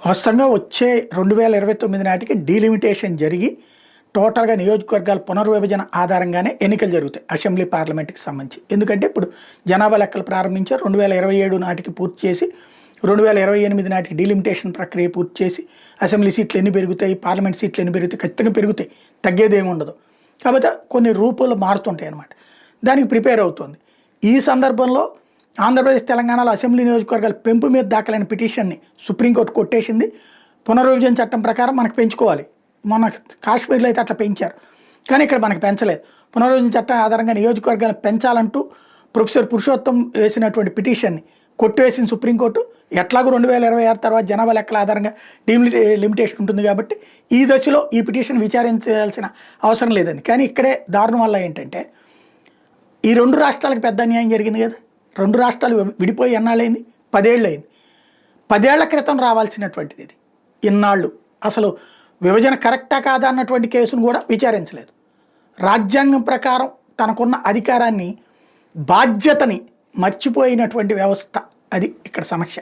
వాస్తవంగా వచ్చే 2029 నాటికి డీలిమిటేషన్ జరిగి టోటల్గా నియోజకవర్గాల పునర్విభజన ఆధారంగానే ఎన్నికలు జరుగుతాయి అసెంబ్లీ పార్లమెంట్కి సంబంధించి. ఎందుకంటే ఇప్పుడు జనాభా లెక్కలు ప్రారంభించారు, 2027 నాటికి పూర్తి చేసి 2028 నాటికి డీలిమిటేషన్ ప్రక్రియ పూర్తి చేసి అసెంబ్లీ సీట్లు ఎన్ని పెరుగుతాయి, పార్లమెంట్ సీట్లు ఎన్ని పెరుగుతాయి, ఖచ్చితంగా పెరుగుతాయి, తగ్గేదేమి ఉండదు. కాబట్టి కొన్ని రూపాలు మారుతుంటాయి అన్నమాట. దానికి ప్రిపేర్ అవుతుంది. ఈ సందర్భంలో ఆంధ్రప్రదేశ్ తెలంగాణలో అసెంబ్లీ నియోజకవర్గాల పెంపు మీద దాఖలైన పిటిషన్ని సుప్రీంకోర్టు కొట్టేసింది. పునర్విభజన చట్టం ప్రకారం మనకు పెంచుకోవాలి. మన కాశ్మీర్లో అయితే అట్లా పెంచారు, కానీ ఇక్కడ మనకు పెంచలేదు. పునర్విభజన చట్టం ఆధారంగా నియోజకవర్గాలను పెంచాలంటూ ప్రొఫెసర్ పురుషోత్తం వేసినటువంటి పిటిషన్ని కొట్టివేసిన సుప్రీంకోర్టు. ఎట్లాగూ 2026 తర్వాత జనాభా లెక్కల ఆధారంగా లిమిటేషన్ ఉంటుంది కాబట్టి ఈ దశలో ఈ పిటిషన్ విచారించాల్సిన అవసరం లేదండి. కానీ ఇక్కడే దారుణం వల్ల ఏంటంటే ఈ రెండు రాష్ట్రాలకు పెద్ద అన్యాయం జరిగింది కదా. రెండు రాష్ట్రాలు విడిపోయి ఎన్నాళ్ళైంది? 10 ఏళ్ళు అయింది. 10 ఏళ్ల క్రితం రావాల్సినటువంటిది ఇది. ఇన్నాళ్ళు అసలు విభజన కరెక్టా కాదా అన్నటువంటి కేసును కూడా విచారించలేదు. రాజ్యాంగం ప్రకారం తనకున్న అధికారాన్ని, బాధ్యతని మర్చిపోయినటువంటి వ్యవస్థ. అది ఇక్కడ సమస్య.